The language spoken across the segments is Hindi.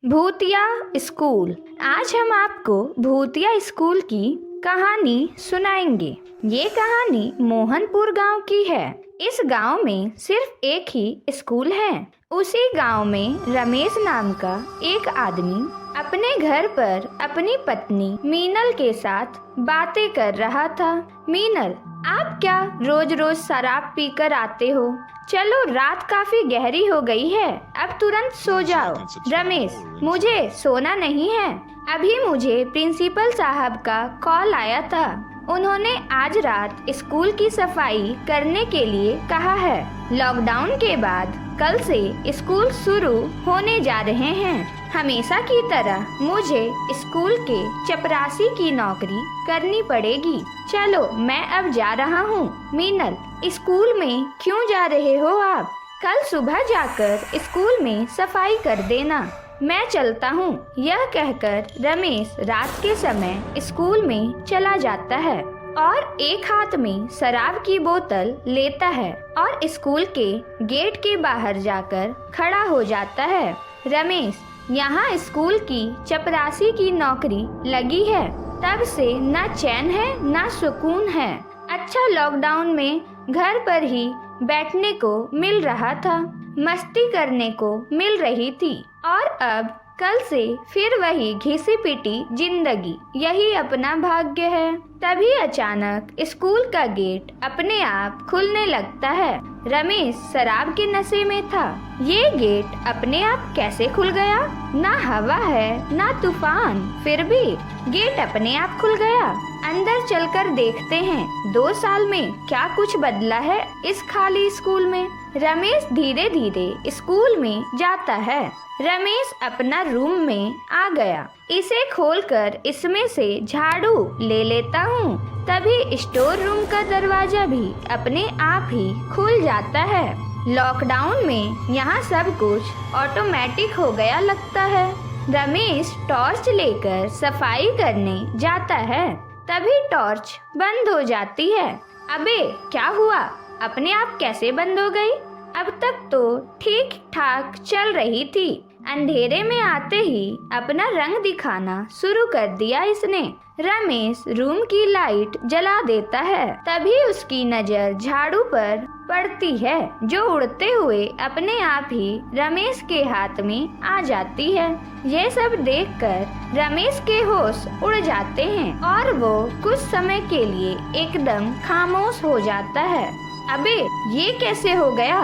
भूतिया स्कूल। आज हम आपको भूतिया स्कूल की कहानी सुनाएंगे। ये कहानी मोहनपुर गांव की है। इस गांव में सिर्फ एक ही स्कूल है। उसी गांव में रमेश नाम का एक आदमी अपने घर पर अपनी पत्नी मीनल के साथ बातें कर रहा था। मीनल, आप क्या रोज रोज शराब पीकर आते हो? चलो, रात काफी गहरी हो गई है, अब तुरंत सो जाओ। रमेश, मुझे सोना नहीं है, अभी मुझे प्रिंसिपल साहब का कॉल आया था। उन्होंने आज रात स्कूल की सफाई करने के लिए कहा है। लॉकडाउन के बाद कल से स्कूल शुरू होने जा रहे हैं। हमेशा की तरह मुझे स्कूल के चपरासी की नौकरी करनी पड़ेगी। चलो, मैं अब जा रहा हूँ। मीनल, स्कूल में क्यों जा रहे हो आप? कल सुबह जाकर स्कूल में सफाई कर देना। मैं चलता हूँ। यह कहकर रमेश रात के समय स्कूल में चला जाता है और एक हाथ में शराब की बोतल लेता है और स्कूल के गेट के बाहर जाकर खड़ा हो जाता है। रमेश, यहाँ स्कूल की चपरासी की नौकरी लगी है, तब से न चैन है न सुकून है। अच्छा, लॉकडाउन में घर पर ही बैठने को मिल रहा था, मस्ती करने को मिल रही थी और अब कल से फिर वही घिसी पिटी जिंदगी, यही अपना भाग्य है। तभी अचानक स्कूल का गेट अपने आप खुलने लगता है। रमेश शराब के नशे में था। ये गेट अपने आप कैसे खुल गया? ना हवा है ना तूफान, फिर भी गेट अपने आप खुल गया। अंदर चलकर देखते हैं 2 साल में क्या कुछ बदला है इस खाली स्कूल में। रमेश धीरे धीरे स्कूल में जाता है। रमेश अपना रूम में आ गया। इसे खोलकर इसमें से झाड़ू ले लेता हूँ। तभी स्टोर रूम का दरवाजा भी अपने आप ही खुल जाता है। लॉकडाउन में यहाँ सब कुछ ऑटोमेटिक हो गया लगता है। रमेश टॉर्च लेकर सफाई करने जाता है। तभी टॉर्च बंद हो जाती है। अबे, क्या हुआ? अपने आप कैसे बंद हो गई? अब तक तो ठीक ठाक चल रही थी, अंधेरे में आते ही अपना रंग दिखाना शुरू कर दिया इसने। रमेश रूम की लाइट जला देता है। तभी उसकी नजर झाड़ू पर पड़ती है, जो उड़ते हुए अपने आप ही रमेश के हाथ में आ जाती है। ये सब देखकर रमेश के होश उड़ जाते हैं और वो कुछ समय के लिए एकदम खामोश हो जाता है। अबे, ये कैसे हो गया?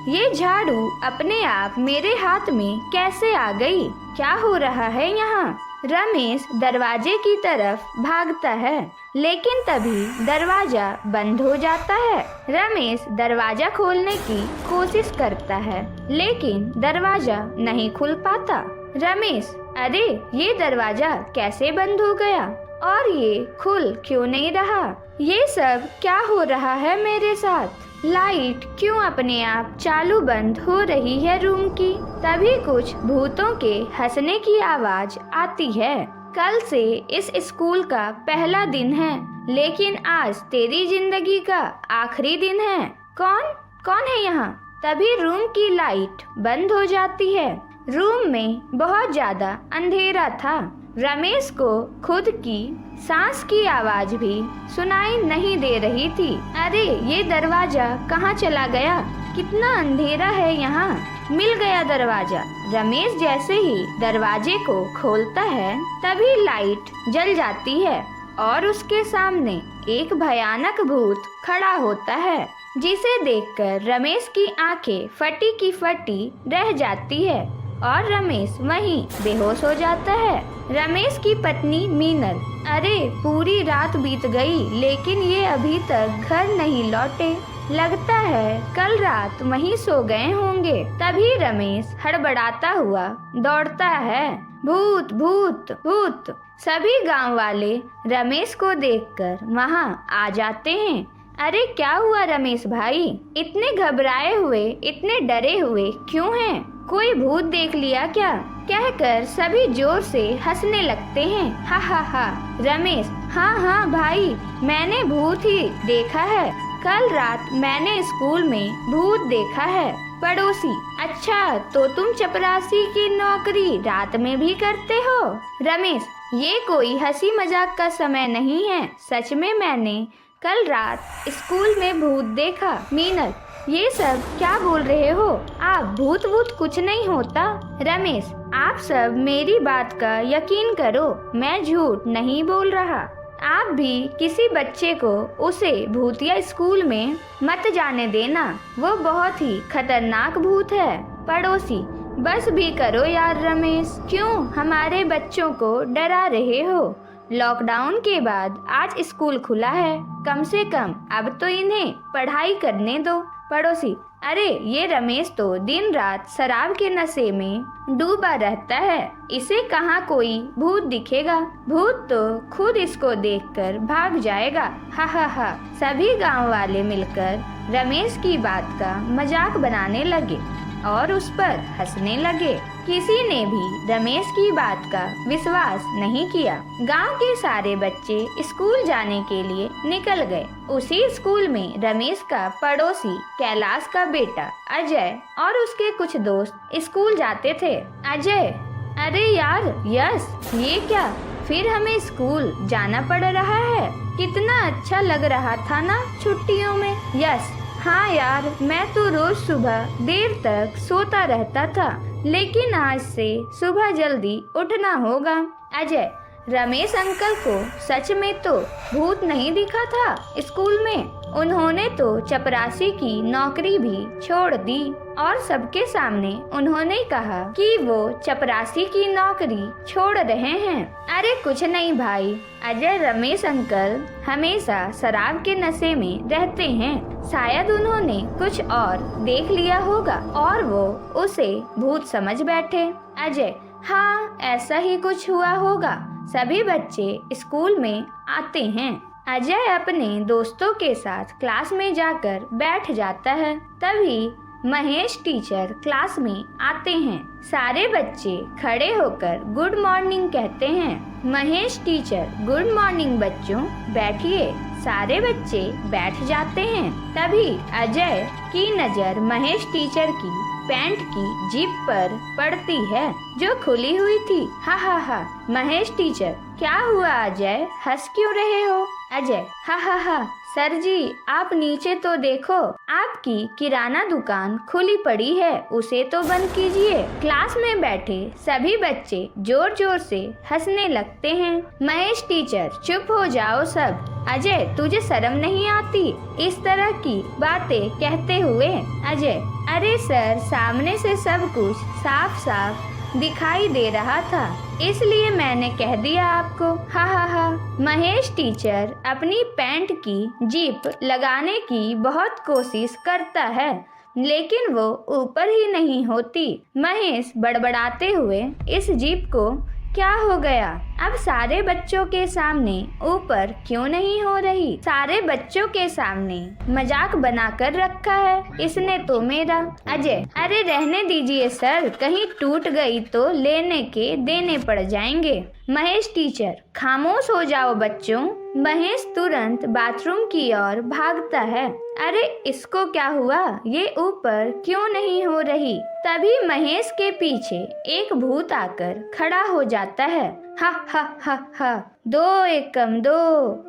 ये झाड़ू अपने आप मेरे हाथ में कैसे आ गई? क्या हो रहा है यहाँ? रमेश दरवाजे की तरफ भागता है, लेकिन तभी दरवाजा बंद हो जाता है। रमेश दरवाजा खोलने की कोशिश करता है, लेकिन दरवाजा नहीं खुल पाता। रमेश, अरे ये दरवाजा कैसे बंद हो गया और ये खुल क्यों नहीं रहा? ये सब क्या हो रहा है मेरे साथ? लाइट क्यों अपने आप चालू बंद हो रही है रूम की? तभी कुछ भूतों के हंसने की आवाज आती है। कल से इस स्कूल का पहला दिन है, लेकिन आज तेरी जिंदगी का आखिरी दिन है। कौन है यहाँ? तभी रूम की लाइट बंद हो जाती है। रूम में बहुत ज्यादा अंधेरा था। रमेश को खुद की सांस की आवाज भी सुनाई नहीं दे रही थी। अरे, ये दरवाजा कहाँ चला गया? कितना अंधेरा है यहाँ। मिल गया दरवाजा। रमेश जैसे ही दरवाजे को खोलता है, तभी लाइट जल जाती है और उसके सामने एक भयानक भूत खड़ा होता है, जिसे देखकर रमेश की आंखें फटी की फटी रह जाती है और रमेश वहीं बेहोश हो जाता है। रमेश की पत्नी मीनल, अरे पूरी रात बीत गई, लेकिन ये अभी तक घर नहीं लौटे। लगता है कल रात वहीं सो गए होंगे। तभी रमेश हड़बड़ाता हुआ दौड़ता है। भूत भूत भूत! सभी गांव वाले रमेश को देखकर वहां आ जाते हैं। अरे क्या हुआ रमेश भाई? इतने घबराए हुए, इतने डरे हुए क्यों हैं? कोई भूत देख लिया क्या? कहकर सभी जोर से हंसने लगते हैं। हा हा हा। रमेश, हाँ भाई, मैंने भूत ही देखा है। कल रात मैंने स्कूल में भूत देखा है। पड़ोसी, अच्छा तो तुम चपरासी की नौकरी रात में भी करते हो? रमेश, ये कोई हंसी मजाक का समय नहीं है, सच में मैंने कल रात स्कूल में भूत देखा। मीनल, ये सब क्या बोल रहे हो आप? भूत वूत कुछ नहीं होता। रमेश, आप सब मेरी बात का यकीन करो, मैं झूठ नहीं बोल रहा। आप भी किसी बच्चे को उसे भूतिया स्कूल में मत जाने देना, वो बहुत ही खतरनाक भूत है। पड़ोसी, बस भी करो यार रमेश, क्यों हमारे बच्चों को डरा रहे हो? लॉकडाउन के बाद आज स्कूल खुला है, कम से कम अब तो इन्हें पढ़ाई करने दो। पड़ोसी, अरे ये रमेश तो दिन रात शराब के नशे में डूबा रहता है, इसे कहाँ कोई भूत दिखेगा? भूत तो खुद इसको देखकर भाग जाएगा। हा हा हा। सभी गांव वाले मिलकर रमेश की बात का मजाक बनाने लगे और उस पर हंसने लगे। किसी ने भी रमेश की बात का विश्वास नहीं किया। गांव के सारे बच्चे स्कूल जाने के लिए निकल गए। उसी स्कूल में रमेश का पड़ोसी कैलाश का बेटा अजय और उसके कुछ दोस्त स्कूल जाते थे। अजय, अरे यार यश, ये क्या फिर हमें स्कूल जाना पड़ रहा है? कितना अच्छा लग रहा था ना छुट्टियों में। यश, हाँ यार, मैं तो रोज सुबह देर तक सोता रहता था, लेकिन आज से सुबह जल्दी उठना होगा। अजय, रमेश अंकल को सच में तो भूत नहीं दिखा था स्कूल में, उन्होंने तो चपरासी की नौकरी भी छोड़ दी और सबके सामने उन्होंने कहा कि वो चपरासी की नौकरी छोड़ रहे हैं। अरे कुछ नहीं भाई, अजय, रमेश अंकल हमेशा शराब के नशे में रहते हैं, शायद उन्होंने कुछ और देख लिया होगा और वो उसे भूत समझ बैठे। अजय, हाँ ऐसा ही कुछ हुआ होगा। सभी बच्चे स्कूल में आते हैं। अजय अपने दोस्तों के साथ क्लास में जाकर बैठ जाता है। तभी महेश टीचर क्लास में आते हैं। सारे बच्चे खड़े होकर गुड मॉर्निंग कहते हैं। महेश टीचर, गुड मॉर्निंग बच्चों, बैठिए। सारे बच्चे बैठ जाते हैं। तभी अजय की नजर महेश टीचर की पैंट की जिप पर पड़ती है जो खुली हुई थी। हा हा हा। महेश टीचर, क्या हुआ अजय, हंस क्यों रहे हो? अजय, हा हा हा, सर जी आप नीचे तो देखो, आपकी किराना दुकान खुली पड़ी है, उसे तो बंद कीजिए। क्लास में बैठे सभी बच्चे जोर जोर से हंसने लगते हैं। महेश टीचर, चुप हो जाओ सब। अजय, तुझे शर्म नहीं आती इस तरह की बातें कहते हुए? अजय, अरे सर, सामने से सब कुछ साफ साफ दिखाई दे रहा था, इसलिए मैंने कह दिया आपको। हा हा हा। महेश टीचर अपनी पैंट की जिप लगाने की बहुत कोशिश करता है, लेकिन वो ऊपर ही नहीं होती। महेश बड़बड़ाते हुए, इस जिप को क्या हो गया? अब सारे बच्चों के सामने ऊपर क्यों नहीं हो रही? सारे बच्चों के सामने मजाक बनाकर रखा है इसने तो मेरा। अजय, अरे रहने दीजिए सर, कहीं टूट गई तो लेने के देने पड़ जाएंगे। महेश टीचर, खामोश हो जाओ बच्चों। महेश तुरंत बाथरूम की ओर भागता है। अरे इसको क्या हुआ, ये ऊपर क्यों नहीं हो रही? तभी महेश के पीछे एक भूत आकर खड़ा हो जाता है। हा हा हा हा। 2 एकम 2,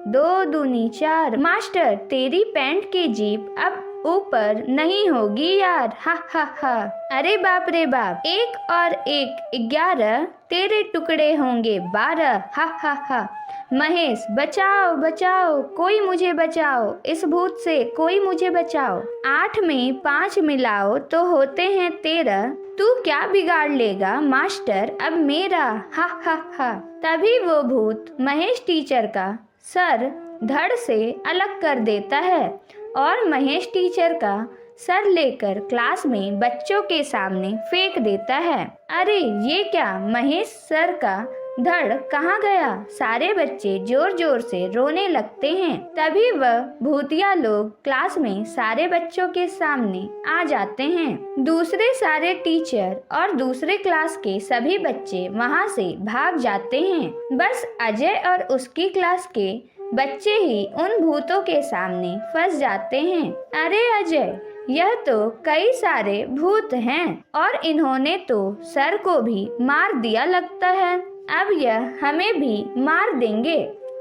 2 दूनी 4। मास्टर, तेरी पैंट की जीप अब ऊपर नहीं होगी यार। हा हा हा। अरे बाप रे बाप, 1 और 1 11, तेरे टुकड़े होंगे 12। हा हा हा। महेश, बचाओ बचाओ, कोई मुझे बचाओ, इस भूत से कोई मुझे बचाओ। 8 में 5 मिलाओ तो होते हैं 13। तू क्या बिगाड़ लेगा मास्टर अब मेरा? हा हा हा। तभी वो भूत महेश टीचर का सर धड़ से अलग कर देता है और महेश टीचर का सर लेकर क्लास में बच्चों के सामने फेंक देता है। अरे ये क्या, महेश सर का धड़ कहाँ गया? सारे बच्चे जोर जोर से रोने लगते हैं। तभी वह भूतिया लोग क्लास में सारे बच्चों के सामने आ जाते हैं। दूसरे सारे टीचर और दूसरे क्लास के सभी बच्चे वहाँ से भाग जाते हैं। बस अजय और उसकी क्लास के बच्चे ही उन भूतों के सामने फंस जाते हैं। अरे अजय, यह तो कई सारे भूत हैं और इन्होंने तो सर को भी मार दिया लगता है। अब यह हमें भी मार देंगे।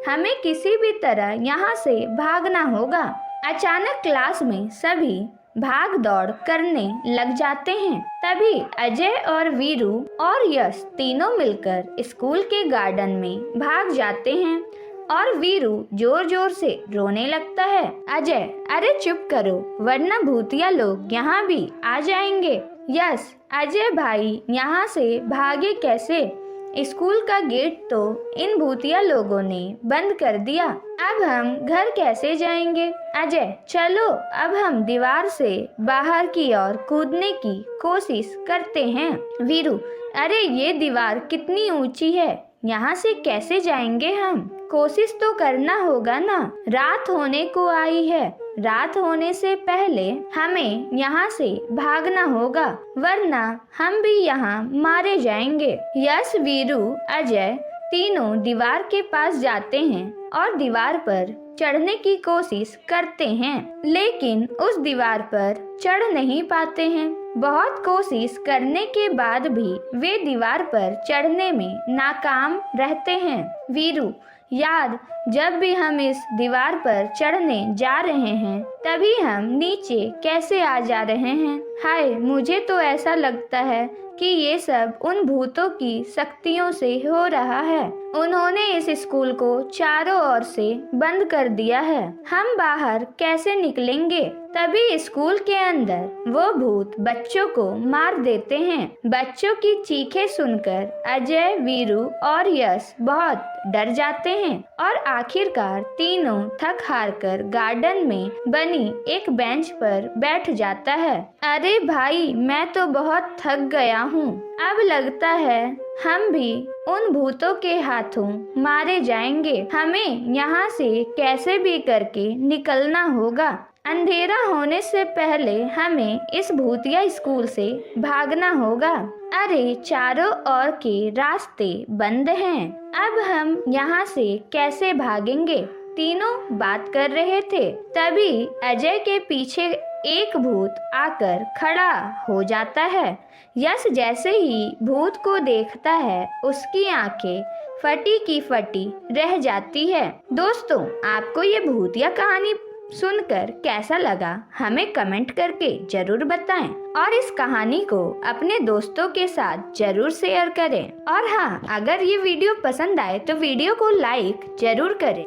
हमें किसी भी तरह यहाँ से भागना होगा। अचानक क्लास में सभी भाग दौड़ करने लग जाते हैं। तभी अजय और वीरू और यश तीनों मिलकर स्कूल के गार्डन में भाग जाते हैं और वीरू जोर जोर से रोने लगता है। अजय, अरे चुप करो वरना भूतिया लोग यहाँ भी आ जाएंगे। यश, अजय भाई यहाँ से भागे कैसे? स्कूल का गेट तो इन भूतिया लोगों ने बंद कर दिया। अब हम घर कैसे जाएंगे? अजय, चलो अब हम दीवार से बाहर की ओर कूदने की कोशिश करते हैं। वीरू, अरे ये दीवार कितनी ऊंची है, यहाँ से कैसे जाएंगे हम? कोशिश तो करना होगा ना, रात होने को आई है। रात होने से पहले हमें यहाँ से भागना होगा वरना हम भी यहाँ मारे जाएंगे। यश, वीरू, अजय तीनों दीवार के पास जाते हैं और दीवार पर चढ़ने की कोशिश करते हैं, लेकिन उस दीवार पर चढ़ नहीं पाते हैं। बहुत कोशिश करने के बाद भी वे दीवार पर चढ़ने में नाकाम रहते हैं। वीरू, यार, जब भी हम इस दीवार पर चढ़ने जा रहे हैं तभी हम नीचे कैसे आ जा रहे हैं? हाय, मुझे तो ऐसा लगता है कि ये सब उन भूतों की शक्तियों से हो रहा है। उन्होंने इस स्कूल को चारों ओर से बंद कर दिया है। हम बाहर कैसे निकलेंगे? तभी स्कूल के अंदर वो भूत बच्चों को मार देते हैं। बच्चों की चीखें सुनकर अजय, वीरू और यश बहुत डर जाते हैं और आखिरकार तीनों थक हार कर गार्डन में बनी एक बेंच पर बैठ जाता है। अरे भाई, मैं तो बहुत थक गया हूँ। अब लगता है हम भी उन भूतों के हाथों मारे जाएंगे। हमें यहाँ से कैसे भी करके निकलना होगा। अंधेरा होने से पहले हमें इस भूतिया स्कूल से भागना होगा। अरे, चारों ओर के रास्ते बंद हैं। अब हम यहाँ से कैसे भागेंगे? तीनों बात कर रहे थे। तभी अजय के पीछे एक भूत आकर खड़ा हो जाता है। यश जैसे ही भूत को देखता है उसकी आंखें फटी की फटी रह जाती है। दोस्तों, आपको ये भूतिया कहानी सुनकर कैसा लगा हमें कमेंट करके जरूर बताएं और इस कहानी को अपने दोस्तों के साथ जरूर शेयर करें। और हाँ, अगर ये वीडियो पसंद आए तो वीडियो को लाइक जरूर करें।